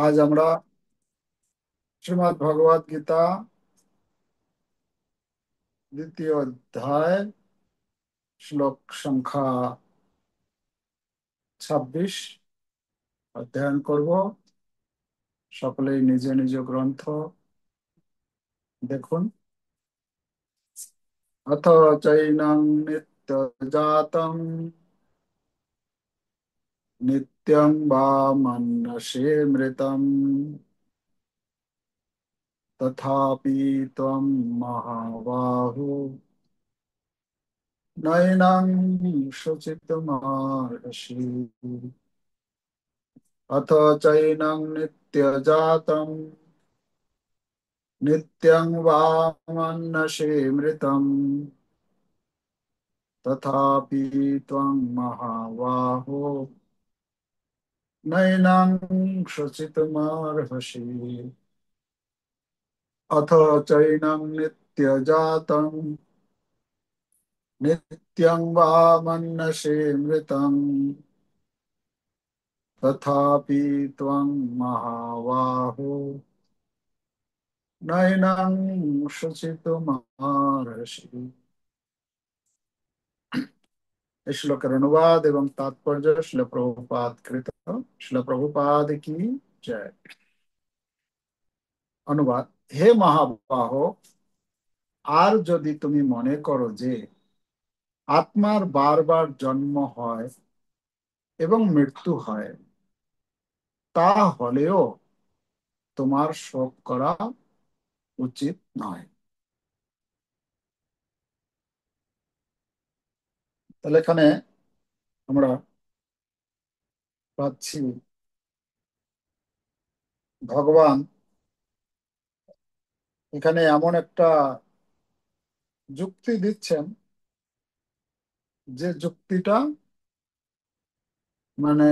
আজ আমরা শ্রীমদ্ ভগবদ গীতা দ্বিতীয় অধ্যায় শ্লোক সংখ্যা ২৬ অধ্যয়ন করব। সকলেই নিজ নিজ গ্রন্থ দেখুন। অথ চৈনং নিত্য জাতং নিত্যং বা মন্যসে মৃতম তথাপি ত্বং মহাবাহো নৈনং শুচিতুমর্হসি। অথ চৈনং নিত্য জাতং নিত্যং বা মন্যসে মৃতম তথাপি ত্বং মহাবাহো নৈনং শুচিতুমর্হসি। অথ চৈনং নিত্য জাতং নিত্যং বা মন্যসে মৃতম তথাপি ত্বং মহাবাহো নৈনং শুচিতুমর্হসি। এই শ্লোকের অনুবাদ এবং তাৎপর্য শিল প্রভুপাদ কৃত। শিল প্রভুপাদ কি জয়। অনুবাদ: হে মহাবাহ, আর যদি তুমি মনে করো যে আত্মার বারবার জন্ম হয় এবং মৃত্যু হয়, তা হলেও তোমার শোক করা উচিত নয়। তাহলে এখানে আমরা পাচ্ছি ভগবান এখানে এমন একটা যুক্তি দিচ্ছেন, যে যুক্তিটা মানে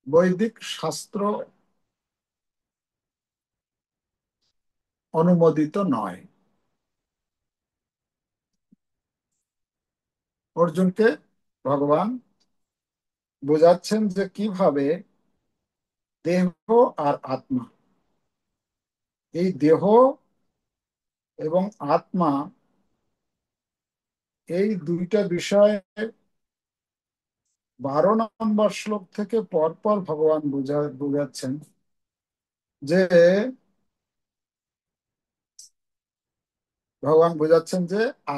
বৈদিক শাস্ত্র অনুমোদিত নয়। অর্জুনকে ভগবান বোঝাচ্ছেন যে কিভাবে দেহ আর আত্মা, এই দেহ এবং আত্মা, এই দুইটা বিষয়ে 12 নম্বর শ্লোক থেকে পরপর ভগবান বুঝাচ্ছেন যে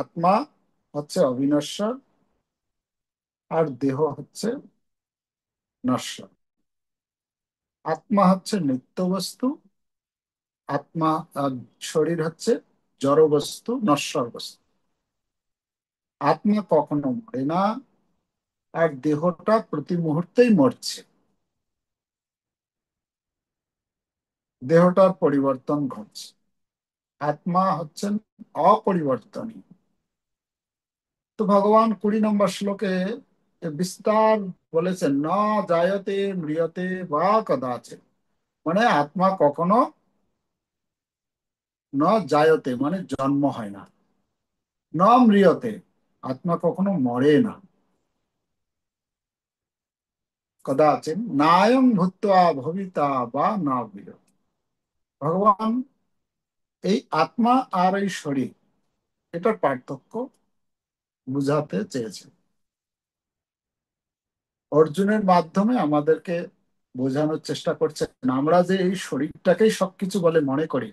আত্মা হচ্ছে অবিনশ্বর আর দেহ হচ্ছে নশ্বর। আত্মা হচ্ছে নিত্য বস্তু, আত্মা শরীর হচ্ছে জড় বস্তু, নশ্বর বস্তু। আত্মা কখনো মরে না, আর দেহটা প্রতি মুহূর্তেই মরছে। দেহটার পরিবর্তন ঘটছে, আত্মা হচ্ছেন অপরিবর্তনীয়। তো ভগবান 20 নম্বর শ্লোকে বিস্তার বলেছেন, ন জায়তে ম্রিয়তে বা কদাচিৎ। মানে আত্মা কখনো, ন জায়তে মানে জন্ম হয় না, ন ম্রিয়তে আত্মা কখনো মরে না, কদাচিৎ নায়ং ভূত্বা ভবিতা বা না ভূয়। ভগবান এই আত্মা আর এই শরীর, এটার পার্থক্য বুঝাতে চেয়েছেন। অর্জুনের মাধ্যমে আমাদেরকে বোঝানোর চেষ্টা করছেন, আমরা যে এই শরীরটাকেই সবকিছু বলে মনে করি,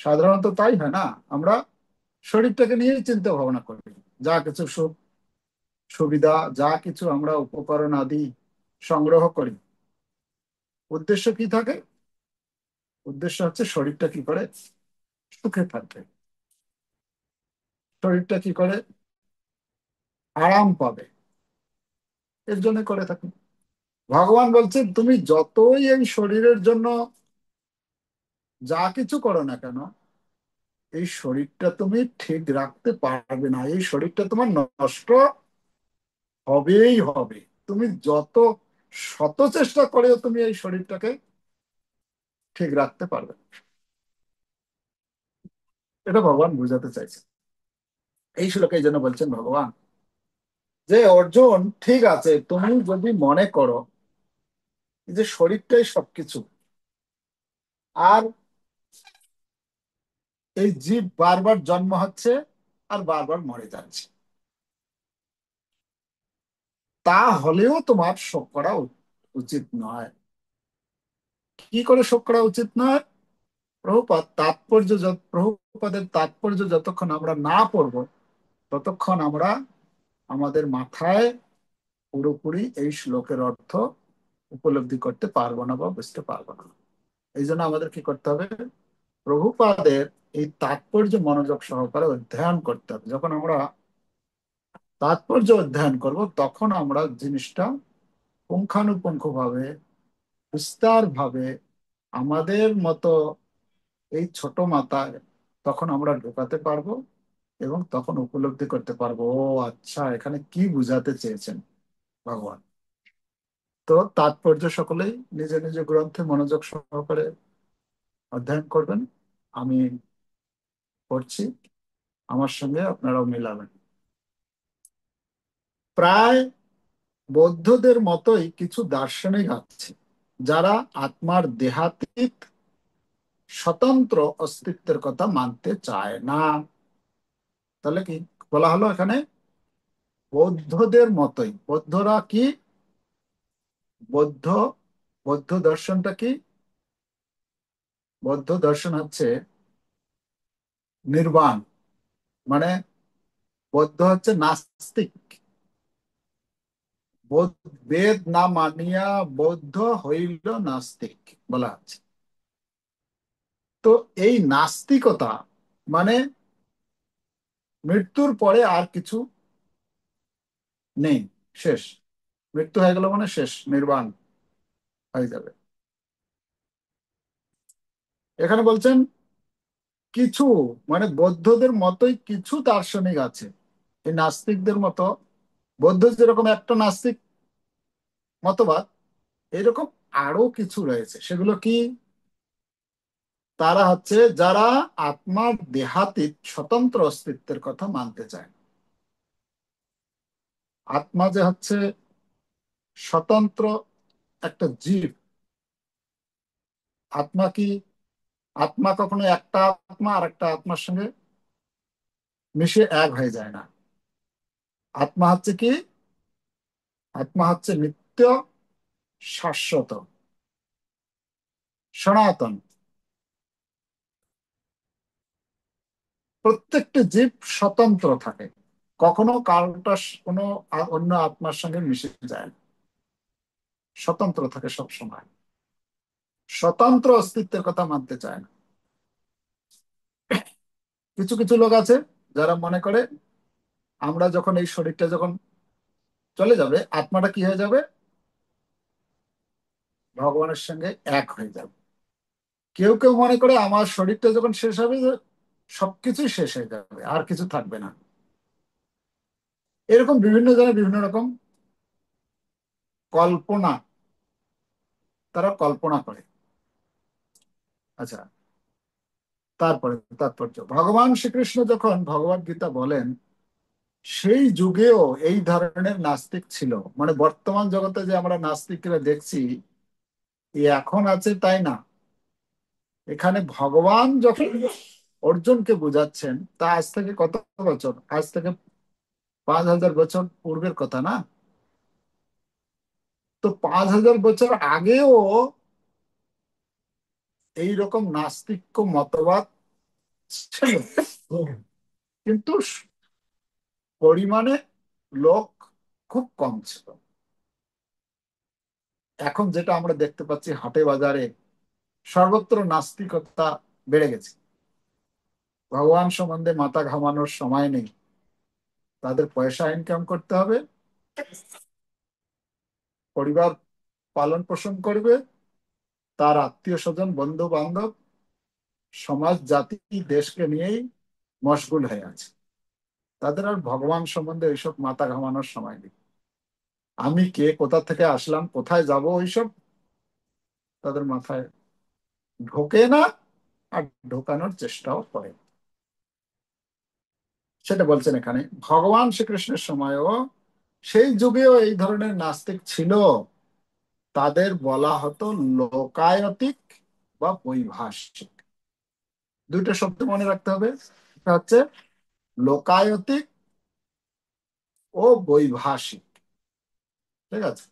সাধারণত তাই হয় না। আমরা শরীরটাকে নিয়েই চিন্তা ভাবনা করি। যা কিছু সুখ সুবিধা, যা কিছু আমরা উপকরণ আদি সংগ্রহ করি, উদ্দেশ্য কি থাকে? উদ্দেশ্য হচ্ছে শরীরটা কি করে সুখে থাকবে, শরীরটা কি করে আরাম পাবে, এর জন্য করে থাকি। ভগবান বলছেন, তুমি যতই এই শরীরের জন্য যা কিছু করো না কেন, এই শরীরটা তুমি ঠিক রাখতে পারবে না। এই শরীরটা তোমার নষ্ট হবেই হবে। তুমি যত শত চেষ্টা করেও তুমি এই শরীরটাকে ঠিক রাখতে পারবে না। এটা ভগবান বুঝাতে চাইছে। এই শ্লোকে এই জন্য বলছেন ভগবান যে, অর্জুন ঠিক আছে, তুমি যদি মনে করো এই যে শরীরটাই সবকিছু, আর এই জীব বারবার জন্ম হচ্ছে আর বারবার মরে যাচ্ছে, তা হলেও তোমার শোক করা উচিত নয়। কি করে শোক করা উচিত নয়? প্রভুপাদের তাৎপর্য যতক্ষণ আমরা না পড়ব, ততক্ষণ আমরা আমাদের মাথায় পুরোপুরি এই শ্লোকের অর্থ উপলব্ধি করতে পারবো না বা বুঝতে পারবো না। এই জন্য আমাদের কি করতে হবে? প্রভুপাদের এই তাৎপর্য মনোযোগ সহকারে অধ্যয়ন করতে হবে। যখন আমরা তাৎপর্য অধ্যয়ন করব, তখন আমরা জিনিসটা পুঙ্খানুপুঙ্খ ভাবে, বিস্তার ভাবে, আমাদের মতো এই ছোট মাথায় তখন আমরা ঢোকাতে পারবো, এবং তখন উপলব্ধি করতে পারবো, ও আচ্ছা, এখানে কি বুঝাতে চেয়েছেন ভগবান। তো তাৎপর্য সকলেই নিজ নিজ গ্রন্থে মনোযোগ সহকারে অধ্যয়ন করবেন। আমি পড়ছি, আমার সঙ্গে আপনারাও মিলাবেন। প্রায় বৌদ্ধদের মতোই কিছু দার্শনিক আছে, যারা আত্মার দেহাতীত স্বতন্ত্র অস্তিত্বের কথা মানতে চায় না। তাহলে কি বলা হলো এখানে? বৌদ্ধদের মতোই। বৌদ্ধরা কি? বৌদ্ধ বৌদ্ধ দর্শনটা কি? বৌদ্ধ দর্শন হচ্ছে নির্বাণ, মানে বৌদ্ধ হচ্ছে নাস্তিক। বেদ না মানিয়া বৌদ্ধ হইল নাস্তিক বলা হচ্ছে। তো এই নাস্তিকতা মানে মৃত্যুর পরে আর কিছু নেই, শেষ। মৃত্যু হয়ে গেল মানে শেষ, নির্বাণ হয়ে যাবে। এখানে বলছেন কিছু, মানে বৌদ্ধদের মতোই কিছু দার্শনিক আছে। এই নাস্তিকদের মতো, বৌদ্ধ যেরকম একটা নাস্তিক মতবাদ, এরকম আরো কিছু রয়েছে। সেগুলো কি? তারা হচ্ছে যারা আত্মার দেহাতীত স্বতন্ত্র অস্তিত্বের কথা মানতে চায়। আত্মা যে হচ্ছে স্বতন্ত্র একটা জীব, আত্মা কি? আত্মা কখনো একটা আত্মা আর একটা আত্মার সঙ্গে মিশে এক হয়ে যায় না। আত্মা হচ্ছে কি? আত্মা হচ্ছে নিত্য, শাশ্বত, সনাতন। প্রত্যেকটি জীব স্বতন্ত্র থাকে, কখনো কারোটা কোনো অন্য আত্মার সঙ্গে মিশে যায় না, স্বতন্ত্র থাকে সব সময়। স্বতন্ত্র অস্তিত্বের কথা মানতে চায় না। কিছু কিছু লোক আছে যারা মনে করে আমরা যখন এই শরীরটা যখন চলে যাবে, আত্মাটা কি হয়ে যাবে? ভগবানের সঙ্গে এক হয়ে যাবে। কেউ কেউ মনে করে আমার শরীরটা যখন শেষ হবে, সবকিছুই শেষ হয়ে যাবে, আর কিছু থাকবে না। এরকম বিভিন্ন জনের বিভিন্ন রকম কল্পনা, তারা কল্পনা করে। আচ্ছা, তারপরে তাৎপর্য, ভগবান শ্রীকৃষ্ণ যখন ভগবদ গীতা বলেন, সেই যুগেও এই ধরনের নাস্তিক ছিল। মানে বর্তমান জগতে যে আমরা নাস্তিকরা দেখছি, এ এখন আছে তাই না। এখানে ভগবান যখন অর্জুনকে বুঝাচ্ছেন, তা আজ থেকে কত বছর? আজ থেকে 5,000 বছর পূর্বের কথা না? তো 5,000 বছর আগেও এইরকম নাস্তিক্য মতবাদ ছিল, কিন্তু পরিমাণে লোক খুব কম ছিল। এখন যেটা আমরা দেখতে পাচ্ছি হাটে বাজারে, সর্বত্র নাস্তিকতা বেড়ে গেছে। ভগবান সম্বন্ধে মাথা ঘামানোর সময় নেই, তাদের পয়সা ইনকাম করতে হবে, পরিবার পালন পোষণ করবে, তার আত্মীয় স্বজন বন্ধু বান্ধব, সমাজ জাতি, দেশকে নিয়েই মশগুল হয়ে আছে। তাদের আর ভগবান সম্বন্ধে ওইসব মাথা ঘামানোর সময় নেই। আমি কে, কোথা থেকে আসলাম, কোথায় যাব, ওইসব তাদের মাথায় ঢোকে না, আর ঢোকানোর চেষ্টাও করে। সেটা বলছেন এখানে, ভগবান শ্রীকৃষ্ণের সময়ও, সেই যুগেও এই ধরনের নাস্তিক ছিল। তাদের বলা হতো লোকায়তিক বা বৈভাষিক। দুইটা শব্দ মনে রাখতে হবে, একটা হচ্ছে লোকায়তিক ও বৈভাষিক। ঠিক আছে?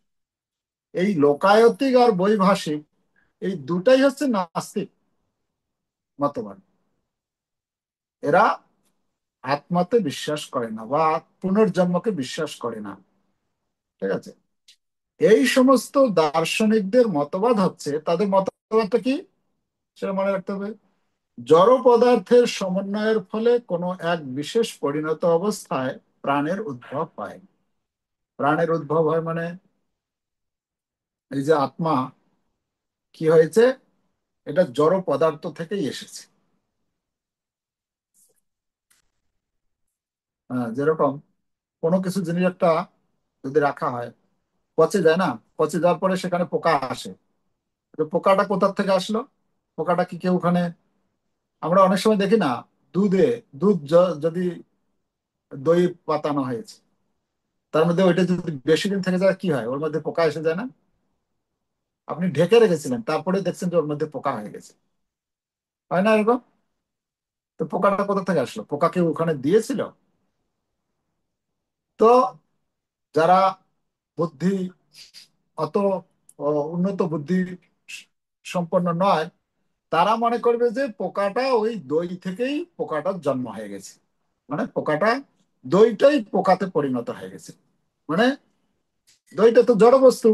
এই লোকায়তিক আর বৈভাষিক এই দুটাই হচ্ছে নাস্তিক মতবাদ। এরা আত্মাতে বিশ্বাস করে না বা পুনর্জন্মকে বিশ্বাস করে না। ঠিক আছে? এই সমস্ত দার্শনিকদের মতবাদ হচ্ছে, তাদের মতবাদটা কি সেটা মনে রাখতে হবে। জড় পদার্থের সমন্বয়ের ফলে কোনো এক বিশেষ পরিণত অবস্থায় প্রাণের উদ্ভব হয়। প্রাণের উদ্ভব হয় মানে এই যে আত্মা কি হয়েছে, এটা জড় পদার্থ থেকেই এসেছে। হ্যাঁ, যেরকম কোনো কিছু জিনিস একটা যদি রাখা হয়, পচে যায় না, পচে যাওয়ার পরে সেখানে পোকা আসে। তো পোকাটা কোথা থেকে আসলো? পোকাটা কি কেউ ওখানে, আমরা অনেক সময় দেখি না, দুধে দুধ যদি দই পাতানো হয়েছে, তার মধ্যে ওইটা যদি বেশি দিন থেকে যায় কি হয়, ওর মধ্যে পোকা এসে যায় না? আপনি ঢেকে রেখেছিলেন, তারপরে দেখছেন যে ওর মধ্যে পোকা হয়ে গেছে, হয় না এরকম? তো পোকাটা কোথা থেকে আসলো? পোকা কেউ ওখানে দিয়েছিল? তো যারা বুদ্ধি অত উন্নত বুদ্ধি সম্পন্ন নয়, তারা মনে করবে যে পোকাটা ওই দই থেকেই পোকাটার জন্ম হয়ে গেছে। মানে পোকাটা, দইটাই পোকাতে পরিণত হয়ে গেছে। মানে দইটা তো জড় বস্তু,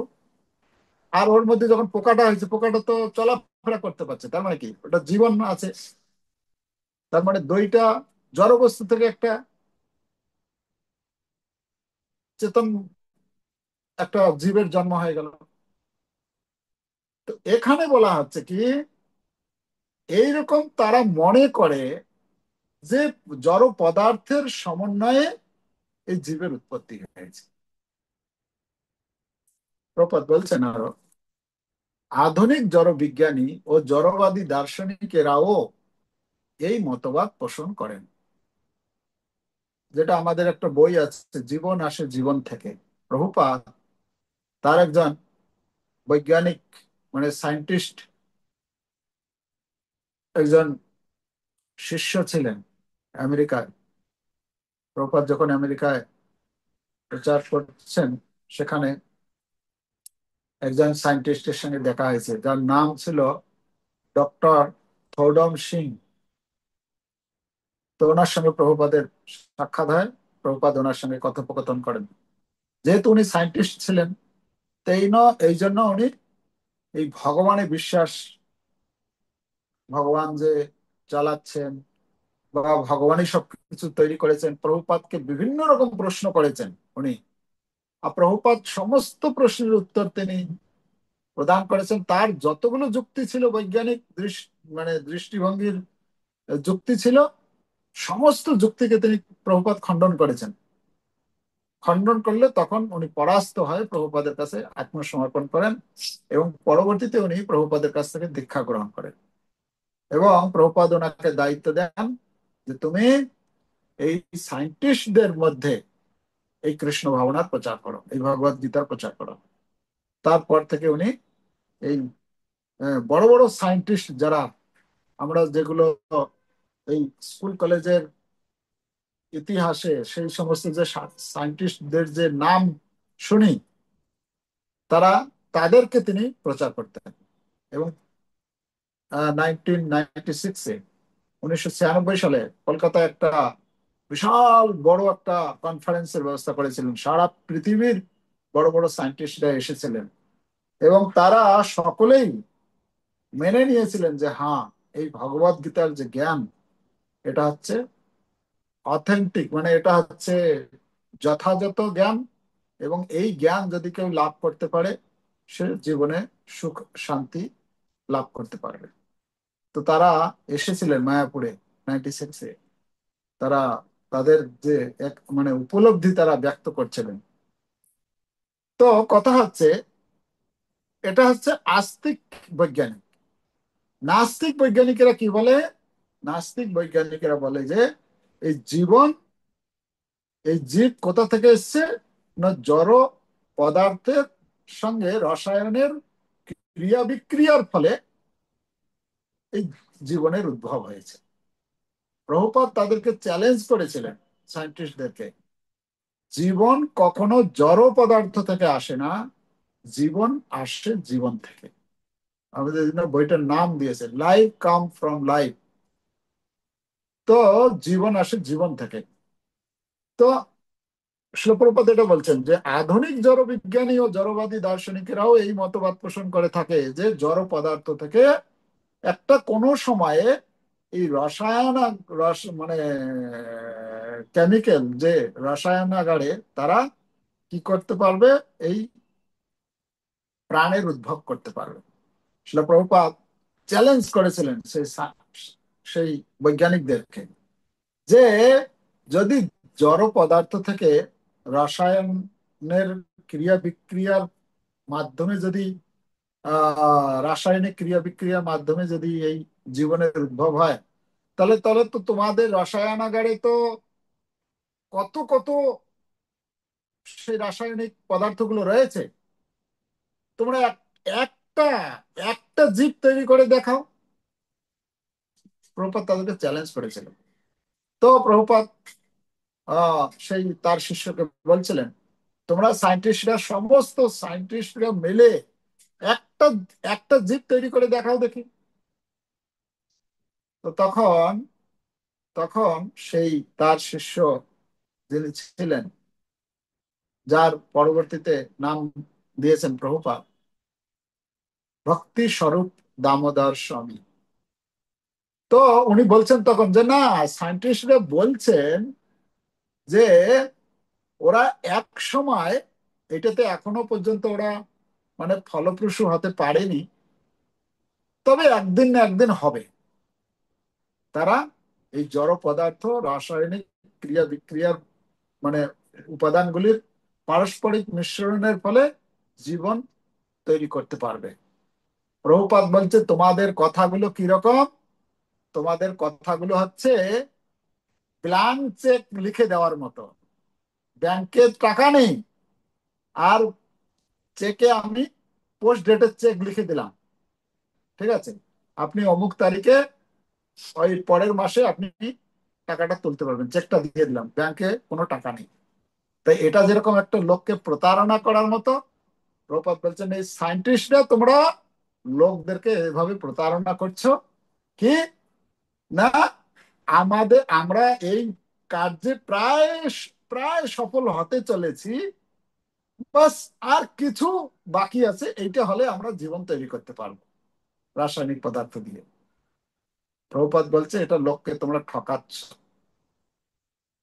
আর ওর মধ্যে যখন পোকাটা হয়েছে, পোকাটা তো চলাফেরা করতে পারছে, তার মানে কি ওটা জীবন আছে। তার মানে দইটা জড় বস্তু থেকে একটা চেতন, একটা জীবের জন্ম হয়ে গেল। তো এখানে বলা হচ্ছে কি, এইরকম তারা মনে করে যে জড় পদার্থের সমন্বয়ে এই জীবের উৎপত্তি হয়েছে। প্রপাত বলছেন আরো, আধুনিক জড় বিজ্ঞানী ও জড়বাদী দার্শনিকেরাও এই মতবাদ পোষণ করেন। যেটা আমাদের একটা বই আছে, জীবন আসে জীবন থেকে। প্রভুপাদ তার একজন বৈজ্ঞানিক, মানে সায়েন্টিস্ট, একজন শিষ্য ছিলেন আমেরিকায়। প্রভুপাদ যখন আমেরিকায় প্রচার করছেন, সেখানে একজন সায়েন্টিস্টের সঙ্গে দেখা হয়েছে, যার নাম ছিল ডক্টর থোডম সিং। তো ওনার সঙ্গে প্রভুপাদের সাক্ষাৎ হয়। প্রভুপাদ ওনার সঙ্গে কথোপকথন করেন। যেহেতু উনি সায়েন্টিস্ট ছিলেন, তো এই জন্য উনি এই ভগবানে বিশ্বাস, ভগবান যে চালাচ্ছেন বা ভগবানই সবকিছু তৈরি করেছেন, প্রভুপাদকে বিভিন্ন রকম প্রশ্ন করেছেন উনি। আর প্রভুপাদ সমস্ত প্রশ্নের উত্তর তিনি প্রদান করেছেন। তার যতগুলো যুক্তি ছিল, বৈজ্ঞানিক মানে দৃষ্টিভঙ্গির যুক্তি ছিল, সমস্ত যুক্তিকে তিনি প্রভুপাদ খণ্ডন করেছেন। খণ্ডন করলে তখন উনি পরাস্ত হয়ে প্রভুপাদের কাছে আত্মসমর্পণ করেন, এবং পরবর্তীতে উনি প্রভুপাদের কাছ থেকে দীক্ষা গ্রহণ করেন। এবং প্রভুপাদ ওনাকে দায়িত্ব দেন যে তুমি এই সায়েন্টিস্টদের মধ্যে এই কৃষ্ণ ভাবনার প্রচার করো, এই ভগবত গীতার প্রচার করো। তারপর থেকে উনি এই বড় বড় সায়েন্টিস্ট যারা, আমরা যেগুলো এই স্কুল কলেজের ইতিহাসে সেই সমস্ত যে সায়েন্টিস্টদের যে নাম শুনি, তারা, তাদেরকে তিনি প্রচার করতেন। এবং 1996-এ, 1996 সালে কলকাতায় একটা বিশাল বড় একটা কনফারেন্সের ব্যবস্থা করেছিলেন। সারা পৃথিবীর বড় বড় সায়েন্টিস্টরা এসেছিলেন, এবং তারা সকলেই মেনে নিয়েছিলেন যে হ্যাঁ, এই ভগবত গীতার যে জ্ঞান, এটা হচ্ছে অথেন্টিক, মানে এটা হচ্ছে যথাযথ জ্ঞান। এবং এই জ্ঞান যদি কেউ লাভ করতে পারে, সে জীবনে সুখ শান্তি লাভ করতে পারবে। তো তারা এসেছিলেন মায়াপুরে 96-এ। তারা তাদের যে এক মানে উপলব্ধি তারা ব্যক্ত করছিলেন। তো কথা হচ্ছে, এটা হচ্ছে আস্তিক বৈজ্ঞানিক। নাস্তিক বৈজ্ঞানিকেরা কি বলে? নাস্তিক বৈজ্ঞানিকেরা বলে যে এই জীবন, এই জীব কোথা থেকে এসছে না, জড় পদার্থের সঙ্গে রসায়নের ক্রিয়া বিক্রিয়ার ফলে এই জীবনের উদ্ভব হয়েছে। প্রভুপাদ তাদেরকে চ্যালেঞ্জ করেছিলেন, সায়েন্টিস্টদেরকে, জীবন কখনো জড় পদার্থ থেকে আসে না, জীবন আসে জীবন থেকে। আমাদের জন্য বইটার নাম দিয়েছে লাইফ কাম ফ্রম লাইফ। তো জীবন আসে জীবন থেকে। তো শিলপ্রপাত এটা বলছেন যে আধুনিক জড় বিজ্ঞানী ও জড়বাদী দার্শনিকেরাও এই মতবাদ পোষণ করে থাকে যে জড় পদার্থ থেকে একটা কোনো সময়ে এই মানে কেমিক্যাল যে রসায়নাগারে তারা কি করতে পারবে, এই প্রাণের উদ্ভব করতে পারবে। শিল প্রভুপাদ চ্যালেঞ্জ করেছিলেন সেই বৈজ্ঞানিকদেরকে যে যদি জড় পদার্থ থেকে রসায়নের ক্রিয়া বিক্রিয়ার মাধ্যমে যদি রাসায়নিক ক্রিয়া বিক্রিয়ার মাধ্যমে যদি এই জীবনের উদ্ভব হয়, তাহলে তাহলে তো তোমাদের রসায়নাগারে তো কত কত সেই রাসায়নিক পদার্থগুলো রয়েছে। তোমরা একটা একটা জীব তৈরি করে দেখাও। প্রভুপাদ তাদেরকে চ্যালেঞ্জ করেছিল। তো প্রভুপাদ সেই তার শিষ্যকে বলছিলেন, তোমরা সায়েন্টিস্টরা, সমস্ত সায়েন্টিস্টরা মিলে একটা একটা জীব তৈরি করে দেখাও দেখি। তো তখন তখন সেই তার শিষ্য যিনি ছিলেন, যার পরবর্তীতে নাম দিয়েছেন প্রভুপাদ, ভক্তি স্বরূপ দামোদর স্বামী। তো উনি বলছেন তখন যে না, সায়েন্টিস্টরা বলছেন যে ওরা এক সময়, এটাতে এখনো পর্যন্ত ওরা মানে ফলপ্রসূ হতে পারেনি, তবে একদিন না একদিন হবে। তারা এই জড় পদার্থ রাসায়নিক ক্রিয়া বিক্রিয়ার মানে উপাদানগুলির পারস্পরিক মিশ্রণের ফলে জীবন তৈরি করতে পারবে। প্রভুপাদ বলছে তোমাদের কথাগুলো কিরকম, তোমাদের কথাগুলো হচ্ছে ব্ল্যাঙ্ক চেক লিখে দেওয়ার মতো। ব্যাংকে টাকা নেই, আর চেকে আমি পোস্ট ডেটের চেক লিখে দিলাম, ঠিক আছে, আপনি অমুক তারিখে ওই পরের মাসে আপনি টাকাটা তুলতে পারবেন, চেকটা দিয়ে দিলাম, ব্যাংকে কোনো টাকা নেই। তাই এটা যেরকম একটা লোককে প্রতারণা করার মতো, প্রপাত বলছেন এই সায়েন্টিস্টরা তোমরা লোকদেরকে এভাবে প্রতারণা করছো কি না, আমরা এই কার্যে প্রায় প্রায় সফল হতে চলেছি, বাস আর কিছু বাকি আছে, এইটা হলে আমরা জীবন তৈরি করতে পারবো রাসায়নিক পদার্থ দিয়ে। প্রভুপাদ বলছে এটা লোককে তোমরা ঠকাচ্ছ,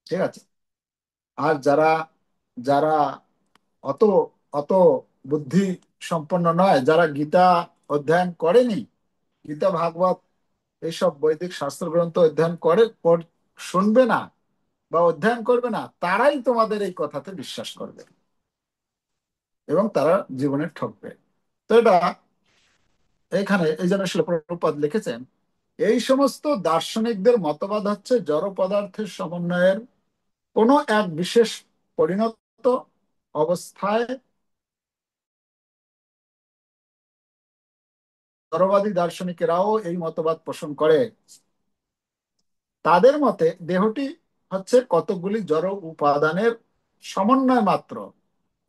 ঠিক আছে। আর যারা যারা অত অত বুদ্ধি সম্পন্ন নয়, যারা গীতা অধ্যয়ন করেনি, গীতা ভাগবত এইসব বৈদিক শাস্ত্র গ্রন্থ অধ্যয়ন শুনবে না বা অধ্যয়ন করবে না, তারাই তোমাদের এই কথাতে বিশ্বাস করবে এবং তারা জীবনে ঠকবে। তো এটা এখানে এই জন্য শিল প্রভুপাদ লিখেছেন, এই সমস্ত দার্শনিকদের মতবাদ হচ্ছে জড় পদার্থের সমন্বয়ের কোনো এক বিশেষ পরিণত অবস্থায়। জড়বাদী দার্শনিকেরাও এই মতবাদ পোষণ করে। তাদের মতে দেহটি হচ্ছে কতকগুলি জড় উপাদানের সমন্বয় মাত্র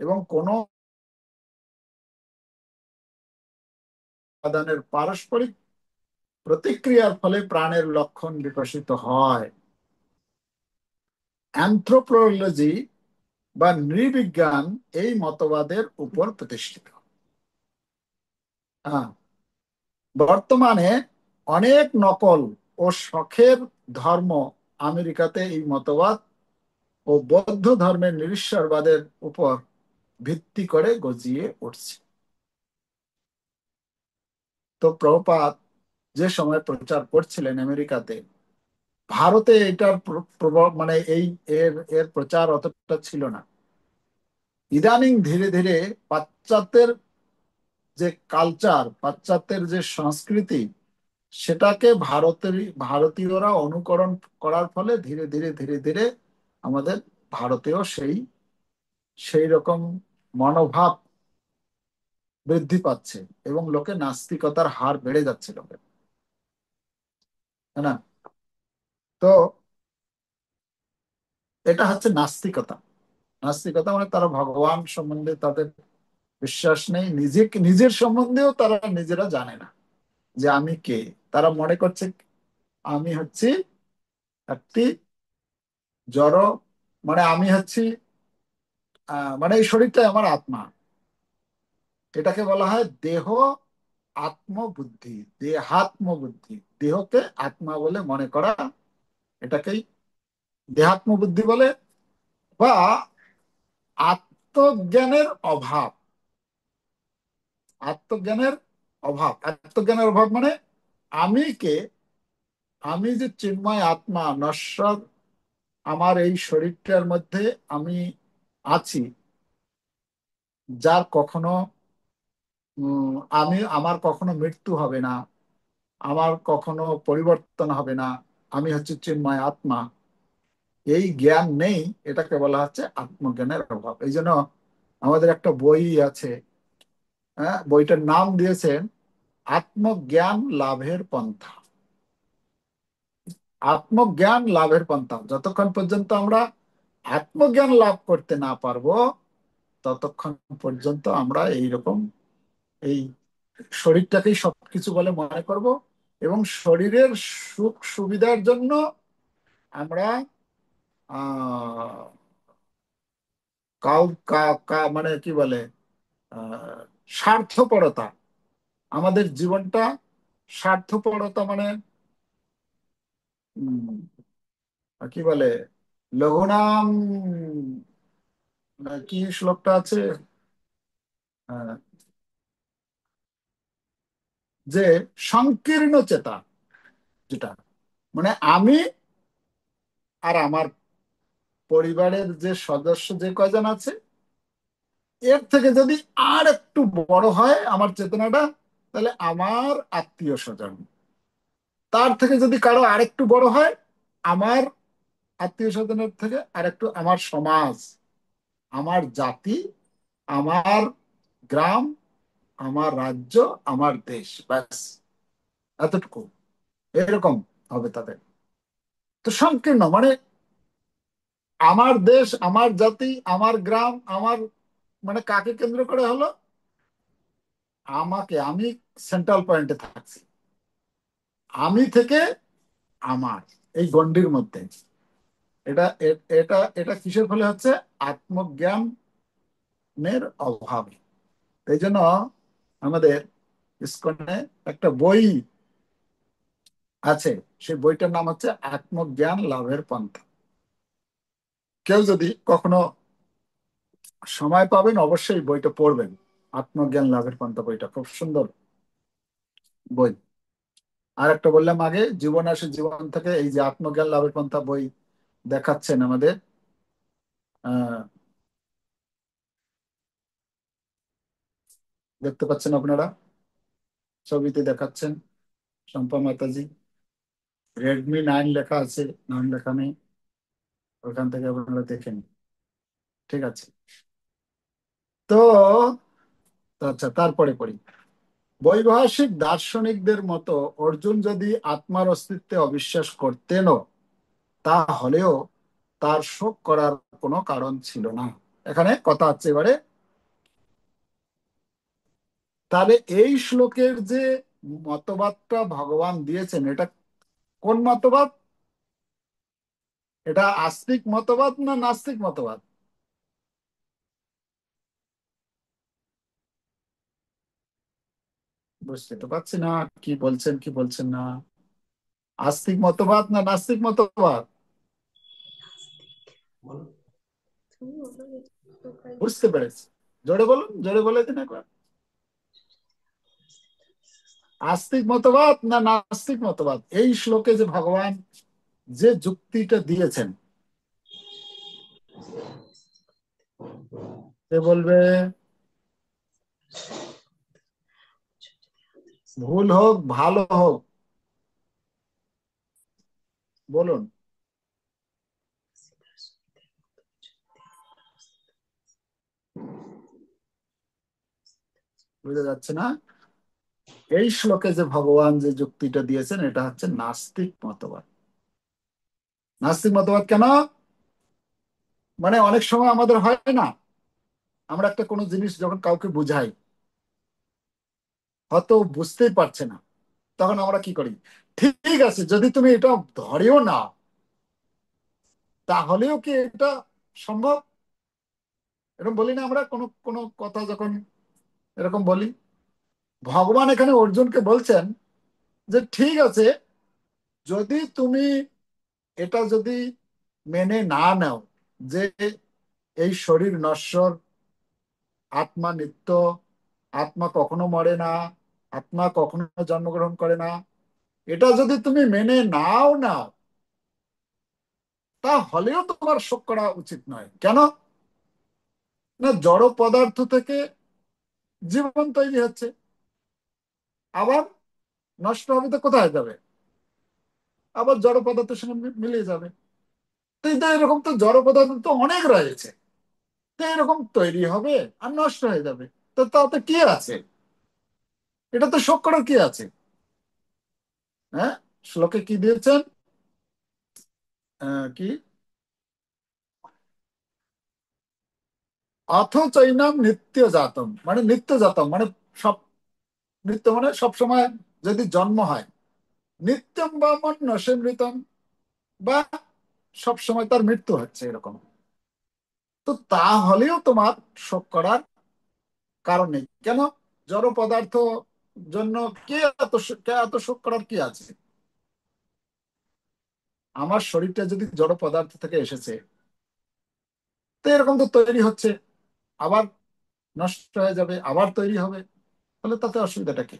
এবং কোন উপাদানের পারস্পরিক প্রতিক্রিয়ার ফলে প্রাণের লক্ষণ বিকশিত হয়। অ্যানথ্রোপোলজি বা নৃবিজ্ঞান এই মতবাদের উপর প্রতিষ্ঠিত। হ্যাঁ, বর্তমানে অনেক নকল ও শখের ধর্ম আমেরিকাতে এই মতবাদ ও বৌদ্ধ ধর্মের নিরীশ্বরবাদের উপর ভিত্তি করে গজিয়ে উঠছে। তো প্রভুপাদ যে সময় প্রচার করছিলেন আমেরিকাতে, ভারতে এটার প্রভাব মানে এই এর এর প্রচার অতটা ছিল না। ইদানিং ধীরে ধীরে পাশ্চাত্যের যে কালচার, পাশ্চাত্যের যে সংস্কৃতি, সেটাকে ভারতীয়রা অনুকরণ করার ফলে ধীরে ধীরে ধীরে ধীরে আমাদের ভারতেও সেই সেই রকম মনোভাব বৃদ্ধি পাচ্ছে এবং লোকে নাস্তিকতার হার বেড়ে যাচ্ছে লোকের, তাই না? তো এটা হচ্ছে নাস্তিকতা। নাস্তিকতা মানে তারা ভগবান সম্বন্ধে তাদের বিশ্বাস নেই, নিজেকে নিজের সম্বন্ধেও তারা নিজেরা জানে না যে আমি কে। তারা মনে করছে আমি হচ্ছি একটি জড়, মানে আমি হচ্ছি মানে এই শরীরটাই আমার আত্মা। এটাকে বলা হয় দেহ আত্মবুদ্ধি, দেহাত্ম বুদ্ধি। দেহকে আত্মা বলে মনে করা, এটাকেই দেহাত্ম বুদ্ধি বলে। বা আত্মজ্ঞানের অভাব। আত্মজ্ঞানের আত্মজ্ঞানের অভাব মানে আমি কে, আমি যে চিন্ময় আত্মা নশ্বর, আমার এই শরীরটার মধ্যে আমি আছি, যার কখনো আমার কখনো মৃত্যু হবে না, আমার কখনো পরিবর্তন হবে না, আমি হচ্ছে চিন্ময় আত্মা, এই জ্ঞান নেই। এটাকে বলা হচ্ছে আত্মজ্ঞানের অভাব। এই জন্য আমাদের একটা বই আছে, হ্যাঁ, বইটার নাম দিয়েছেন আত্মজ্ঞান লাভের পন্থা। আত্মজ্ঞান লাভের পন্থা, যতক্ষণ পর্যন্ত আমরা আত্মজ্ঞান লাভ করতে না পারবো, ততক্ষণ পর্যন্ত আমরা এইরকম এই শরীরটাকেই সবকিছু বলে মনে করব, এবং শরীরের সুখ সুবিধার জন্য আমরা আহ মানে কি বলে, আহ স্বার্থপরতা, আমাদের জীবনটা স্বার্থপরতা মানে কি বলে, লঘুনাম, কি শ্লোকটা আছে, আহ, যে সংকীর্ণ চেতা, যেটা মানে আমি আর আমার পরিবারের যে সদস্য যে কয়জন আছে, এর থেকে যদি আর একটু বড় হয় আমার চেতনাটা, তাহলে আমার আত্মীয় স্বজন। তার থেকে যদি কারো আরেকটু বড় হয়, আমার আত্মীয় স্বজনের থেকে আরেকটু আমার সমাজ, আমার জাতি, আমার গ্রাম, আমার রাজ্য, আমার দেশ, ব্যাস এতটুকু। এরকম হবে তাদের। তো সংকীর্ণ মানে আমার দেশ, আমার জাতি, আমার গ্রাম, আমার, মানে কাকে কেন্দ্র করে হলো, আমাকে, আমি সেন্ট্রাল পয়েন্টে থাকছি, আমি থেকে আমার এই গণ্ডির মধ্যে। এটা এটা কিসের ফলে হচ্ছে? আত্মজ্ঞানের অভাবে। এই জন্য আমাদের ইসকনে একটা বই আছে, সেই বইটার নাম হচ্ছে আত্মজ্ঞান লাভের পন্থা। কেউ যদি কখনো সময় পাবেন, অবশ্যই বইটা পড়বেন। আত্মজ্ঞান লাভের পন্থা বইটা খুব সুন্দর বই। আর একটা বললাম আগে, জীবন আসে জীবন থেকে, এই যে আত্মজ্ঞান লাভের পন্থা বই দেখাচ্ছেন আমাদের, আহ দেখতে পাচ্ছেন আপনারা, ছবিতে দেখাচ্ছেন শম্পা মাতাজি। রেডমি 9 লেখা আছে, নাম লেখা নেই, ওখান থেকে আপনারা দেখেন। ঠিক আছে? তো আচ্ছা, তারপরে পড়ি। বৈভাষিক দার্শনিকদের মতো অর্জুন যদি আত্মার অস্তিত্বে অবিশ্বাস করতেনও, তাহলেও তার শোক করার কোনো কারণ ছিল না। এখানে কথা হচ্ছে এবারে, তাহলে এই শ্লোকের যে মতবাদটা ভগবান দিয়েছেন, এটা কোন মতবাদ? এটা আস্তিক মতবাদ না নাস্তিক মতবাদ? বুঝতে তো পারছি না কি বলছেন কি বলছেন না। আস্তিক মতবাদ না নাস্তিক মতবাদ? বুঝতে পেরেছি, জোরে বলুন, জোরে বলে দিন একবার। আস্তিক মতবাদ না নাস্তিক মতবাদ, এই শ্লোকে যে ভগবান যে যুক্তিটা দিয়েছেন, সে বলবে, ভুল হোক ভালো হোক, বলুন। বুঝা যাচ্ছে না? এই শ্লোকে যে ভগবান যে যুক্তিটা দিয়েছেন এটা হচ্ছে নাস্তিক মতবাদ। নাস্তিক মতবাদ কেন? মানে অনেক সময় আমাদের হয় না, আমরা একটা কোনো জিনিস যখন কাউকে বুঝাই, হয়তো বুঝতেই পারছে না, তখন আমরা কি করি, ঠিক আছে যদি তুমি এটা ধরেও না, তাহলেও কি এটা সম্ভব? এরকম বলি না আমরা কোনো কোনো কথা যখন এরকম বলি? ভগবান এখানে অর্জুনকে বলছেন যে ঠিক আছে, যদি তুমি এটা যদি মেনে না নাও যে এই শরীর নশ্বর, আত্মা নিত্য, আত্মা কখনো মরে না, আত্মা কখনো জন্মগ্রহণ করে না, এটা যদি তুমি মেনে নাও না, তাহলেও তোমার শোক করা উচিত নয়। কেন? না, জড় পদার্থ থেকে জীবন তৈরি হচ্ছে, আবার নষ্ট হবে তো কোথায় যাবে? আবার জড় পদার্থের সঙ্গে মিলিয়ে যাবে। তো এরকম তো জড় পদার্থ তো অনেক রয়েছে, তো এরকম তৈরি হবে আর নষ্ট হয়ে যাবে, তো তাতে কি আছে? এটা তো শোক করার কি আছে? হ্যাঁ, শ্লোকে কি দিয়েছেন? কি, অথ চৈনম নিত্য জাতম, মানে নিত্য জাতম মানে সব, নিত্য মানে সব সময় যদি জন্ম হয়, নিত্যম বা নশেমৃতম, বা সব সময় তার মৃত্যু হচ্ছে এরকম, তো তাহলেও তোমার শোক করার কারণ নেই। কেন? জড় পদার্থ জন্য কে এত শোক করার কি আছে? আমার শরীরটা যদি জড় পদার্থ থেকে এসেছে, তো এরকম তো তৈরি হচ্ছে, আবার নষ্ট হয়ে যাবে, আবার তৈরি হবে, তাহলে তাতে অসুবিধাটা কি?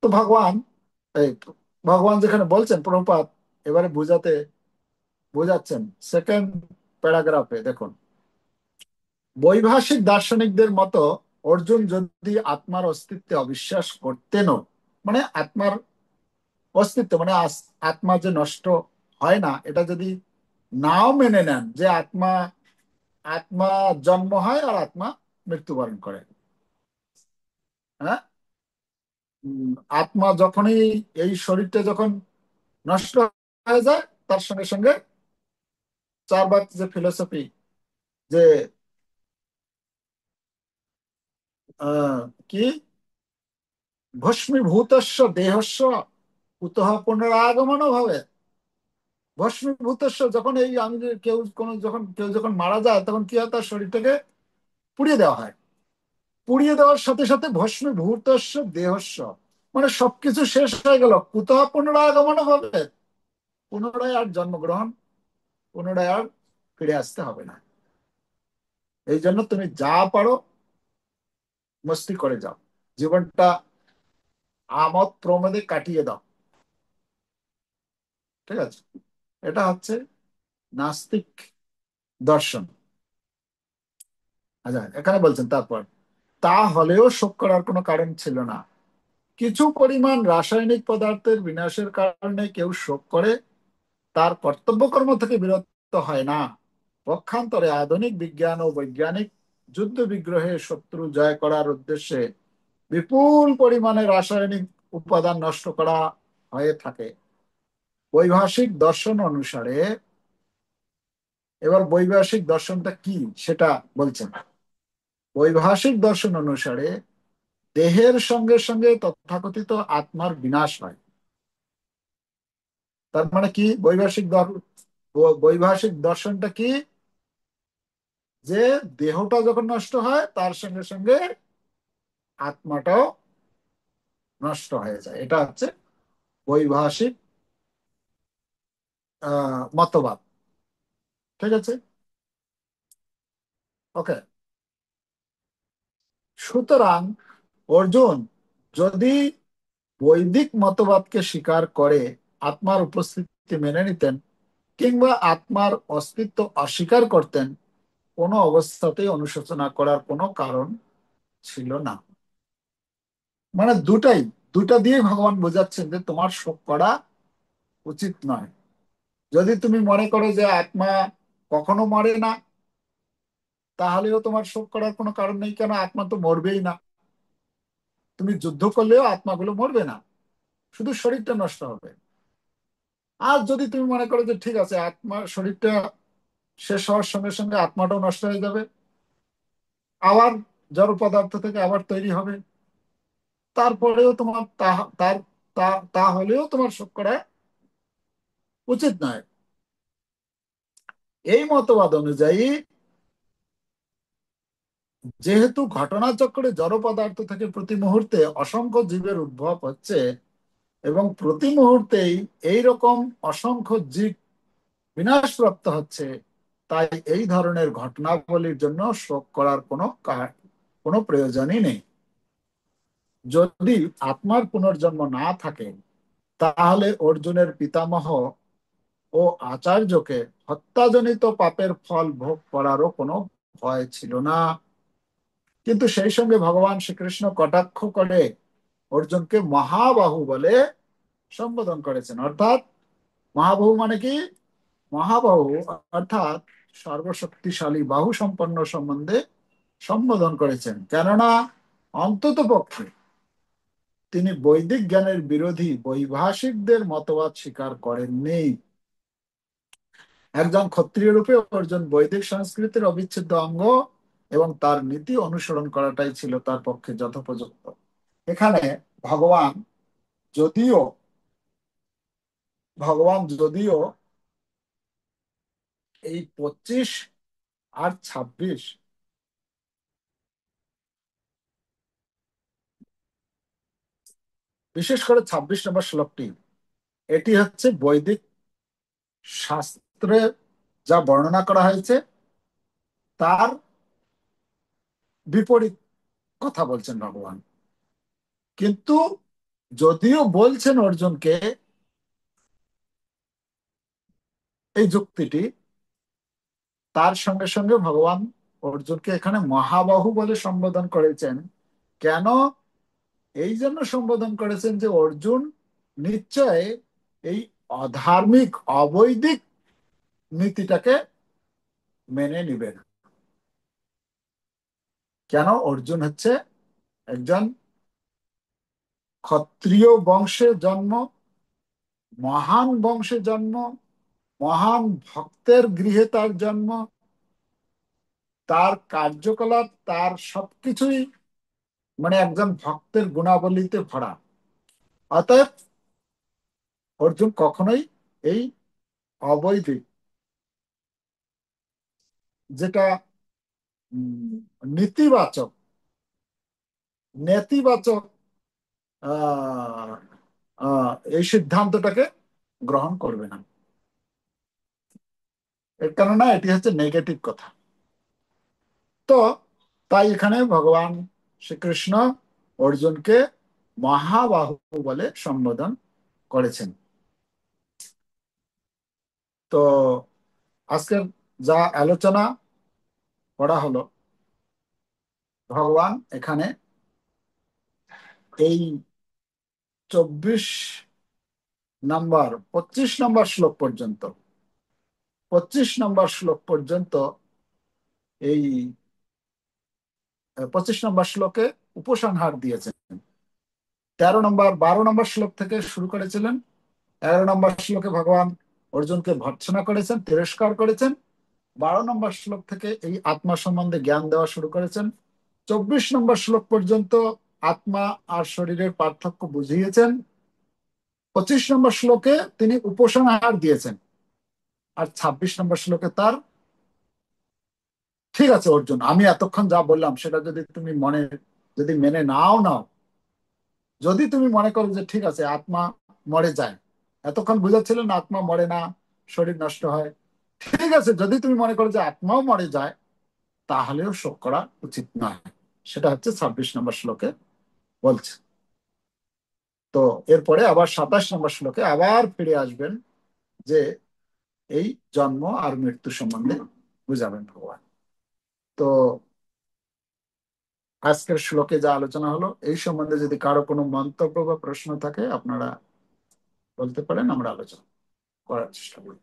তো এই ভগবান যেখানে বলছেন, প্রভুপাদ এবারে বোঝাচ্ছেন সেকেন্ড প্যারাগ্রাফে দেখুন, বৈভাষিক দার্শনিকদের মতো অর্জুন যদি আত্মার অস্তিত্বে অবিশ্বাস করতেনও, মানে আত্মার অস্তিত্ব মানে আত্মা যে নষ্ট হয় না, এটা যদি নাও মেনে নেন যে আত্মা আত্মা জন্ম হয় আর আত্মা মৃত্যুবরণ করে, হ্যাঁ, আত্মা যখনই এই শরীরটা যখন নষ্ট হয়ে যায়, তার সঙ্গে সঙ্গে চার বাক যে ফিলোসফি, যে আহ, কি, ভস্মীভূতস্য দেহস্য কুতঃ পুনরাগমন ভাবে, ভস্মীভূতস্য যখন এই আমি যে কেউ যখন মারা যায়, তখন কি হয়, তার শরীরটাকে পুড়িয়ে দেওয়া হয়, পুড়িয়ে দেওয়ার সাথে সাথে ভস্মীভূতস্য দেহস্য, মানে সবকিছু শেষ হয়ে গেল, কুতঃ পুনরাগমন হবে, পুনরায় আর জন্মগ্রহণ, পুনরায় আর ফিরে আসতে হবে না। এই জন্য তুমি যা পারো মস্তি করে যাও, জীবনটা আমোদ প্রমোদে কাটিয়ে দাও। ঠিক আছে, এটা হচ্ছে নাস্তিক দর্শন। আচ্ছা, এখানে বলছেন তারপর, তা হলেও শোক করার কোনো কারণ ছিল না। কিছু পরিমাণ রাসায়নিক পদার্থের বিনাশের কারণে কেউ শোক করে তার কর্তব্য কর্ম থেকে বিরত হয় না। পক্ষান্তরে আধুনিক বিজ্ঞান ও বৈজ্ঞানিক যুদ্ধ বিগ্রহে শত্রু জয় করার উদ্দেশ্যে বিপুল পরিমাণে রাসায়নিক উপাদান নষ্ট করা হয়ে থাকে। বৈভাষিক দর্শন অনুসারে, এবার বৈভাষিক দর্শনটা কি সেটা বলছেন। বৈভাষিক দর্শন অনুসারে দেহের সঙ্গে সঙ্গে তথাকথিত আত্মার বিনাশ হয়। তার মানে কি, বৈভাষিক দর্শনটা কি, যে দেহটা যখন নষ্ট হয় তার সঙ্গে সঙ্গে আত্মাটাও নষ্ট হয়ে যায়, এটা হচ্ছে বৈভাষিক মতবাদ। ঠিক আছে, ওকে। সুতরাং অর্জুন যদি বৈদিক মতবাদকে স্বীকার করে আত্মার উপস্থিতি মেনে নিতেন, কিংবা আত্মার অস্তিত্ব অস্বীকার করতেন, কোনো অবস্থাতেই অনুশোচনা করার কোনো কারণ ছিল না। মানে দুটা দিয়ে ভগবান বোঝাচ্ছেন যে তোমার শোক করা উচিত নয়। যদি তুমি মনে করো যে আত্মা কখনো মরে না, তাহলেও তোমার শোক করার কোনো কারণ নেই, কেন আত্মা তো মরবেই না। তুমি যুদ্ধ করলেও আত্মাগুলো মরবে না, শুধু শরীরটা নষ্ট হবে। আর যদি তুমি মনে করো যে ঠিক আছে, আত্মার শরীরটা শেষ হওয়ার সঙ্গে সঙ্গে আত্মাটাও নষ্ট হয়ে যাবে, আবার জড় পদার্থ থেকে আবার তৈরি হবে, তারপরেও তোমার তাহলেও তোমার শোক করা উচিত নয়। এই মতবাদ অনুযায়ী, যেহেতু ঘটনাচক্রে জড় পদার্থ থেকে প্রতি মুহূর্তে অসংখ্য জীবের উদ্ভব হচ্ছে এবং প্রতি মুহূর্তেই এইরকম অসংখ্য জীব বিনাশপ্রাপ্ত হচ্ছে, তাই এই ধরনের ঘটনাবলীর জন্য শোক করার কোনো প্রয়োজনই নেই। যদি আত্মার পুনর্জন্ম না থাকে, তাহলে অর্জুনের পিতামহ ও আচার্যকে হত্যাজনিত পাপের ফল ভোগ করারও কোনো ভয় ছিল না। কিন্তু সেই সঙ্গে ভগবান শ্রীকৃষ্ণ কটাক্ষ করে অর্জুনকে মহাবাহু বলে সম্বোধন করেছেন। অর্থাৎ মহাবাহু মানে কি? মহাবাহু অর্থাৎ সর্বশক্তিশালী বাহু সম্পন্ন সম্বন্ধে সম্বোধন করেছেন, কেননা অন্তত পক্ষে তিনি বৈদিক জ্ঞানের বিরোধী বৈভাষিকদের মতবাদ স্বীকার করেননি। একজন ক্ষত্রিয় রূপে অর্জুন বৈদিক সংস্কৃতির অবিচ্ছেদ্য অঙ্গ এবং তার নীতি অনুসরণ করাটাই ছিল তার পক্ষে যথোপযুক্ত। এখানে ভগবান যদিও ভগবান যদিও এই 25 আর 26, বিশেষ করে 26 নম্বর শ্লোকটি, এটি হচ্ছে বৈদিক শাস্ত্রে যা বর্ণনা করা হয়েছে তার বিপরীত কথা বলছেন ভগবান। কিন্তু যদিও বলছেন অর্জুনকে এই যুক্তিটি, তার সঙ্গে সঙ্গে ভগবান অর্জুনকে এখানে মহাবাহু বলে সম্বোধন করেছেন। কেন? এই জন্য সম্বোধন করেছেন যে অর্জুন নিশ্চয় এই অধার্মিক অবৈদিক নীতিটাকে মেনে নিবে না। কেন? অর্জুন হচ্ছে একজন ক্ষত্রিয় বংশে জন্ম, মহান বংশে জন্ম, মহান ভক্তের গৃহে তার জন্ম, তার কার্যকলাপ, তার সবকিছুই মানে একজন ভক্তের গুণাবলীতে ভরা। অতএব অর্জুন কখনোই এই অবৈদিক, যেটা নীতিবাচক, নেতিবাচক আহ এই সিদ্ধান্তটাকে গ্রহণ করবে না। এর কেননা এটি হচ্ছে নেগেটিভ কথা। তো তাই এখানে ভগবান শ্রীকৃষ্ণ অর্জুনকে মহাবাহু বলে সম্বোধন করেছেন। তো আজকের যা আলোচনা করা হলো, ভগবান এখানে এই 24 নম্বর 25 নম্বর শ্লোক পর্যন্ত, 25 নম্বর শ্লোক পর্যন্ত এই 25 নম্বর শ্লোকে উপসংহার দিয়েছেন। 13 নম্বর 12 নম্বর শ্লোক থেকে শুরু করেছিলেন। 11 নম্বর শ্লোকে ভগবান অর্জুনকে ভর্ৎসনা করেছেন, তিরস্কার করেছেন। 12 নম্বর শ্লোক থেকে এই আত্মা সম্বন্ধে জ্ঞান দেওয়া শুরু করেছেন। 24 নম্বর শ্লোক পর্যন্ত আত্মা আর শরীরের পার্থক্য বুঝিয়েছেন। 25 নম্বর শ্লোকে তিনি উপসংহার দিয়েছেন। আর 26 নম্বর শ্লোকে তার, ঠিক আছে অর্জুন, আমি এতক্ষণ যা বললাম সেটা যদি মেনে নাও, যদি তুমি মনে করো যে ঠিক আছে আত্মা মরে যায়, এতক্ষণ বুঝাচ্ছিলেন আত্মা মরে না, শরীর নষ্ট হয়, ঠিক আছে, যদি তুমি মনে করো যে আত্মাও মরে যায়, তাহলেও শোক করা উচিত নয়। সেটা হচ্ছে 26 নম্বর শ্লোকে বলছে। তো এরপরে আবার 27 নম্বর শ্লোকে আবার ফিরে আসবেন, যে এই জন্ম আর মৃত্যু সম্বন্ধে বুঝাবেন ভগবান। তো আজকের শ্লোকে যা আলোচনা হলো এই সম্বন্ধে যদি কারো কোনো মন্তব্য বা প্রশ্ন থাকে, আপনারা বলতে পারেন, আমরা আলোচনা করার চেষ্টা করি।